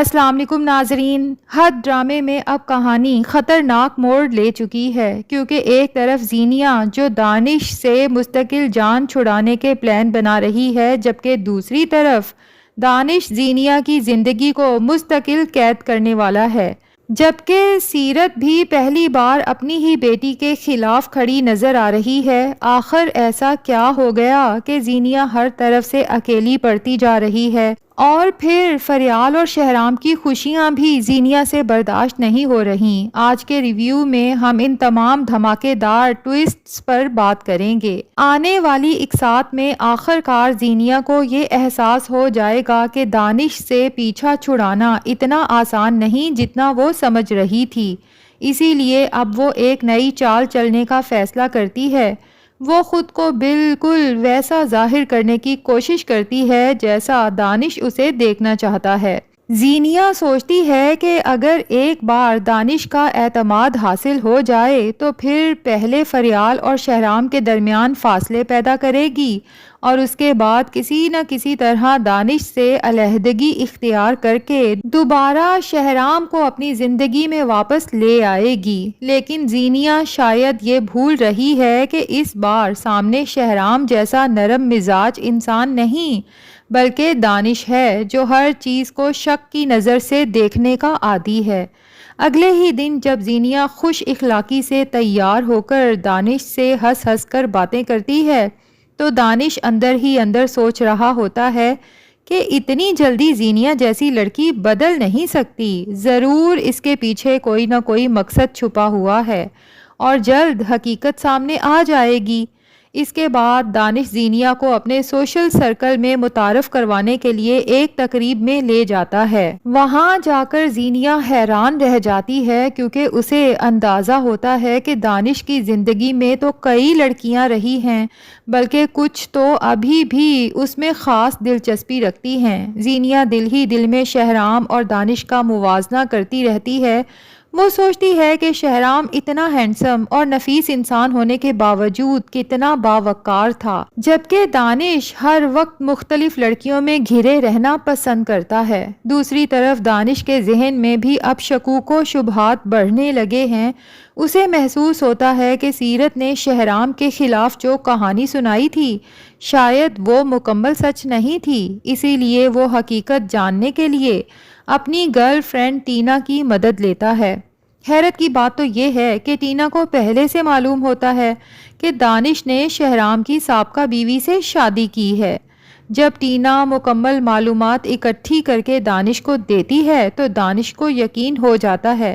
السلام علیکم ناظرین، حد ڈرامے میں اب کہانی خطرناک موڑ لے چکی ہے، کیونکہ ایک طرف زینیہ جو دانش سے مستقل جان چھڑانے کے پلان بنا رہی ہے، جبکہ دوسری طرف دانش زینیہ کی زندگی کو مستقل قید کرنے والا ہے۔ جبکہ سیرت بھی پہلی بار اپنی ہی بیٹی کے خلاف کھڑی نظر آ رہی ہے۔ آخر ایسا کیا ہو گیا کہ زینیہ ہر طرف سے اکیلی پڑتی جا رہی ہے، اور پھر فریال اور شہرام کی خوشیاں بھی زینیہ سے برداشت نہیں ہو رہیں۔ آج کے ریویو میں ہم ان تمام دھماکے دار ٹوئسٹس پر بات کریں گے۔ آنے والی اقساط میں آخر کار زینیہ کو یہ احساس ہو جائے گا کہ دانش سے پیچھا چھڑانا اتنا آسان نہیں جتنا وہ سمجھ رہی تھی، اسی لیے اب وہ ایک نئی چال چلنے کا فیصلہ کرتی ہے۔ وہ خود کو بالکل ویسا ظاہر کرنے کی کوشش کرتی ہے جیسا دانش اسے دیکھنا چاہتا ہے۔ زینیہ سوچتی ہے کہ اگر ایک بار دانش کا اعتماد حاصل ہو جائے تو پھر پہلے فریال اور شہرام کے درمیان فاصلے پیدا کرے گی، اور اس کے بعد کسی نہ کسی طرح دانش سے علیحدگی اختیار کر کے دوبارہ شہرام کو اپنی زندگی میں واپس لے آئے گی۔ لیکن زینیہ شاید یہ بھول رہی ہے کہ اس بار سامنے شہرام جیسا نرم مزاج انسان نہیں، بلکہ دانش ہے جو ہر چیز کو شک کی نظر سے دیکھنے کا عادی ہے۔ اگلے ہی دن جب زینیہ خوش اخلاقی سے تیار ہو کر دانش سے ہنس ہنس کر باتیں کرتی ہے تو دانش اندر ہی اندر سوچ رہا ہوتا ہے کہ اتنی جلدی زینیہ جیسی لڑکی بدل نہیں سکتی، ضرور اس کے پیچھے کوئی نہ کوئی مقصد چھپا ہوا ہے اور جلد حقیقت سامنے آ جائے گی۔ اس کے بعد دانش زینیہ کو اپنے سوشل سرکل میں متعارف کروانے کے لیے ایک تقریب میں لے جاتا ہے۔ وہاں جا کر زینیہ حیران رہ جاتی ہے، کیونکہ اسے اندازہ ہوتا ہے کہ دانش کی زندگی میں تو کئی لڑکیاں رہی ہیں، بلکہ کچھ تو ابھی بھی اس میں خاص دلچسپی رکھتی ہیں۔ زینیہ دل ہی دل میں شہرام اور دانش کا موازنہ کرتی رہتی ہے۔ وہ سوچتی ہے کہ شہرام اتنا ہینڈسم اور نفیس انسان ہونے کے باوجود کتنا باوقار تھا، جبکہ دانش ہر وقت مختلف لڑکیوں میں گھرے رہنا پسند کرتا ہے۔ دوسری طرف دانش کے ذہن میں بھی اب شکوک و شبہات بڑھنے لگے ہیں۔ اسے محسوس ہوتا ہے کہ سیرت نے شہرام کے خلاف جو کہانی سنائی تھی شاید وہ مکمل سچ نہیں تھی، اسی لیے وہ حقیقت جاننے کے لیے اپنی گرل فرینڈ ٹینا کی مدد لیتا ہے۔ حیرت کی بات تو یہ ہے کہ ٹینا کو پہلے سے معلوم ہوتا ہے کہ دانش نے شہرام کی سابقہ بیوی سے شادی کی ہے۔ جب ٹینا مکمل معلومات اکٹھی کر کے دانش کو دیتی ہے تو دانش کو یقین ہو جاتا ہے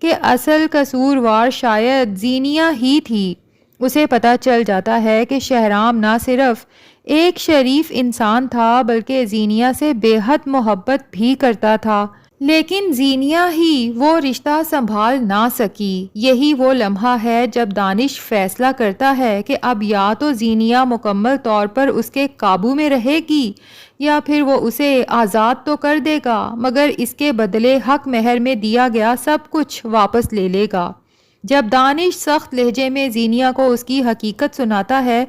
کہ اصل قصوروار شاید زینیہ ہی تھی۔ اسے پتہ چل جاتا ہے کہ شہرام نہ صرف ایک شریف انسان تھا بلکہ زینیہ سے بے حد محبت بھی کرتا تھا، لیکن زینیہ ہی وہ رشتہ سنبھال نہ سکی۔ یہی وہ لمحہ ہے جب دانش فیصلہ کرتا ہے کہ اب یا تو زینیہ مکمل طور پر اس کے قابو میں رہے گی یا پھر وہ اسے آزاد تو کر دے گا، مگر اس کے بدلے حق مہر میں دیا گیا سب کچھ واپس لے لے گا۔ جب دانش سخت لہجے میں زینیہ کو اس کی حقیقت سناتا ہے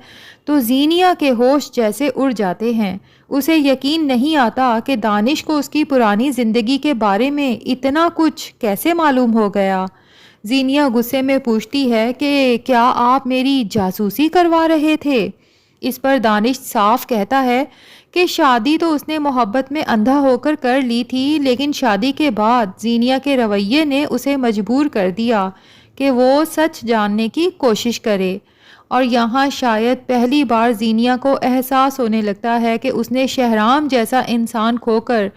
تو زینیہ کے ہوش جیسے اڑ جاتے ہیں۔ اسے یقین نہیں آتا کہ دانش کو اس کی پرانی زندگی کے بارے میں اتنا کچھ کیسے معلوم ہو گیا۔ زینیہ غصے میں پوچھتی ہے کہ کیا آپ میری جاسوسی کروا رہے تھے؟ اس پر دانش صاف کہتا ہے کہ شادی تو اس نے محبت میں اندھا ہو کر لی تھی، لیکن شادی کے بعد زینیہ کے رویے نے اسے مجبور کر دیا کہ وہ سچ جاننے کی کوشش کرے۔ اور یہاں شاید پہلی بار زینیہ کو احساس ہونے لگتا ہے کہ اس نے شہرام جیسا انسان کھو کر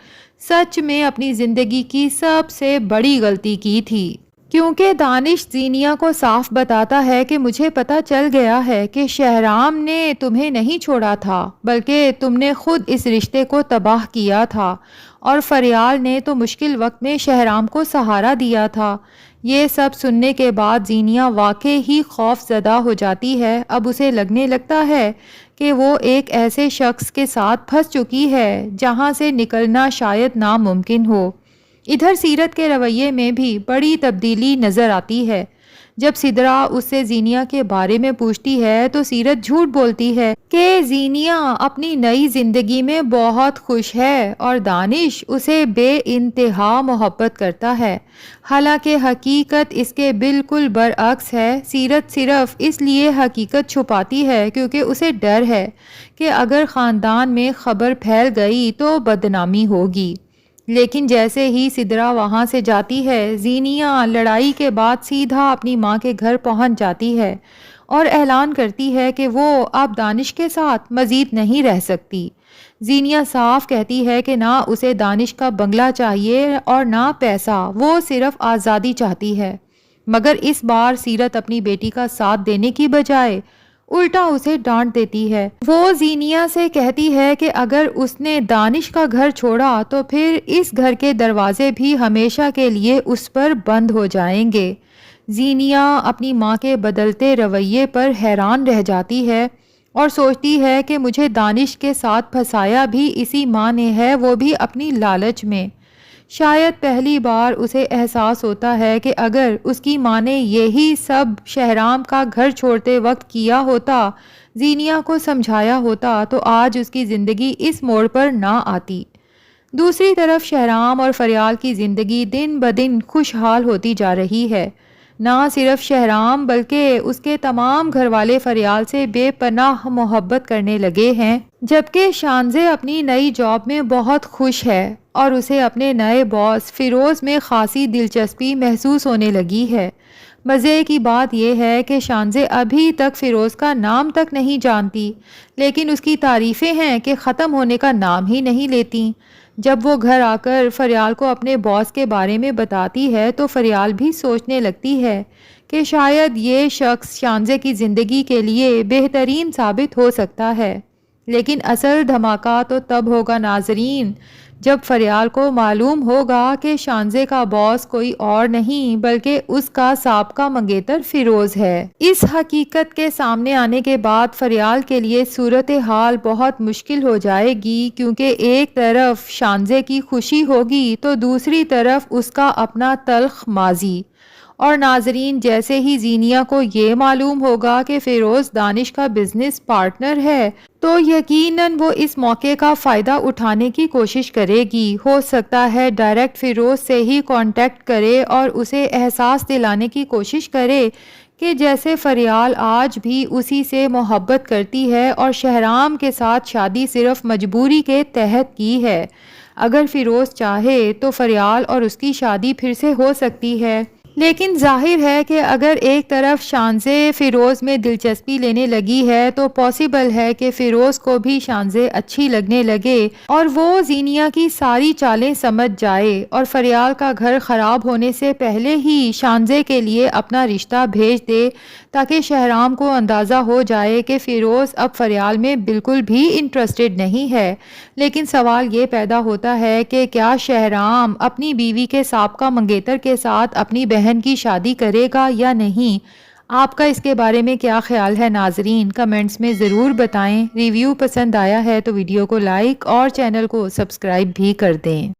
سچ میں اپنی زندگی کی سب سے بڑی غلطی کی تھی۔ کیونکہ دانش زینیہ کو صاف بتاتا ہے کہ مجھے پتہ چل گیا ہے کہ شہرام نے تمہیں نہیں چھوڑا تھا، بلکہ تم نے خود اس رشتے کو تباہ کیا تھا، اور فریال نے تو مشکل وقت میں شہرام کو سہارا دیا تھا۔ یہ سب سننے کے بعد زینیہ واقعی ہی خوف زدہ ہو جاتی ہے۔ اب اسے لگنے لگتا ہے کہ وہ ایک ایسے شخص کے ساتھ پھنس چکی ہے جہاں سے نکلنا شاید ناممکن ہو۔ ادھر سیرت کے رویے میں بھی بڑی تبدیلی نظر آتی ہے۔ جب سدرا اس سے زینیا کے بارے میں پوچھتی ہے تو سیرت جھوٹ بولتی ہے کہ زینیا اپنی نئی زندگی میں بہت خوش ہے اور دانش اسے بے انتہا محبت کرتا ہے، حالانکہ حقیقت اس کے بالکل برعکس ہے۔ سیرت صرف اس لیے حقیقت چھپاتی ہے کیونکہ اسے ڈر ہے کہ اگر خاندان میں خبر پھیل گئی تو بدنامی ہوگی۔ لیکن جیسے ہی سدرا وہاں سے جاتی ہے، زینیا لڑائی کے بعد سیدھا اپنی ماں کے گھر پہنچ جاتی ہے اور اعلان کرتی ہے کہ وہ اب دانش کے ساتھ مزید نہیں رہ سکتی۔ زینیا صاف کہتی ہے کہ نہ اسے دانش کا بنگلہ چاہیے اور نہ پیسہ، وہ صرف آزادی چاہتی ہے۔ مگر اس بار سیرت اپنی بیٹی کا ساتھ دینے کی بجائے الٹا اسے ڈانٹ دیتی ہے۔ وہ زینیا سے کہتی ہے کہ اگر اس نے دانش کا گھر چھوڑا تو پھر اس گھر کے دروازے بھی ہمیشہ کے لیے اس پر بند ہو جائیں گے۔ زینیا اپنی ماں کے بدلتے رویے پر حیران رہ جاتی ہے اور سوچتی ہے کہ مجھے دانش کے ساتھ پھنسایا بھی اسی ماں نے ہے، وہ بھی اپنی لالچ میں۔ شاید پہلی بار اسے احساس ہوتا ہے کہ اگر اس کی ماں نے یہی سب شہرام کا گھر چھوڑتے وقت کیا ہوتا، زینیا کو سمجھایا ہوتا، تو آج اس کی زندگی اس موڑ پر نہ آتی۔ دوسری طرف شہرام اور فریال کی زندگی دن بدن خوشحال ہوتی جا رہی ہے۔ نہ صرف شہرام بلکہ اس کے تمام گھر والے فریال سے بے پناہ محبت کرنے لگے ہیں، جبکہ شانزے اپنی نئی جاب میں بہت خوش ہے اور اسے اپنے نئے باس فیروز میں خاصی دلچسپی محسوس ہونے لگی ہے۔ مزے کی بات یہ ہے کہ شانزے ابھی تک فیروز کا نام تک نہیں جانتی، لیکن اس کی تعریفیں ہیں کہ ختم ہونے کا نام ہی نہیں لیتی۔ جب وہ گھر آ کر فریال کو اپنے باس کے بارے میں بتاتی ہے تو فریال بھی سوچنے لگتی ہے کہ شاید یہ شخص شانزے کی زندگی کے لیے بہترین ثابت ہو سکتا ہے۔ لیکن اصل دھماکہ تو تب ہوگا ناظرین، جب فریال کو معلوم ہوگا کہ شانزے کا باس کوئی اور نہیں بلکہ اس کا سابقہ منگیتر فیروز ہے۔ اس حقیقت کے سامنے آنے کے بعد فریال کے لیے صورتحال بہت مشکل ہو جائے گی، کیونکہ ایک طرف شانزے کی خوشی ہوگی تو دوسری طرف اس کا اپنا تلخ ماضی۔ اور ناظرین، جیسے ہی زینیا کو یہ معلوم ہوگا کہ فیروز دانش کا بزنس پارٹنر ہے تو یقیناً وہ اس موقع کا فائدہ اٹھانے کی کوشش کرے گی۔ ہو سکتا ہے ڈائریکٹ فیروز سے ہی کانٹیکٹ کرے اور اسے احساس دلانے کی کوشش کرے کہ جیسے فریال آج بھی اسی سے محبت کرتی ہے اور شہرام کے ساتھ شادی صرف مجبوری کے تحت کی ہے۔ اگر فیروز چاہے تو فریال اور اس کی شادی پھر سے ہو سکتی ہے۔ لیکن ظاہر ہے کہ اگر ایک طرف شانزے فیروز میں دلچسپی لینے لگی ہے تو پاسبل ہے کہ فیروز کو بھی شانزے اچھی لگنے لگے اور وہ زینیا کی ساری چالیں سمجھ جائے اور فریال کا گھر خراب ہونے سے پہلے ہی شانزے کے لیے اپنا رشتہ بھیج دے، تاکہ شہرام کو اندازہ ہو جائے کہ فیروز اب فریال میں بالکل بھی انٹرسٹڈ نہیں ہے۔ لیکن سوال یہ پیدا ہوتا ہے کہ کیا شہرام اپنی بیوی کے سابقہ منگیتر کے ساتھ اپنی بہن کی شادی کرے گا یا نہیں؟ آپ کا اس کے بارے میں کیا خیال ہے ناظرین؟ کمنٹس میں ضرور بتائیں۔ ریویو پسند آیا ہے تو ویڈیو کو لائک اور چینل کو سبسکرائب بھی کر دیں۔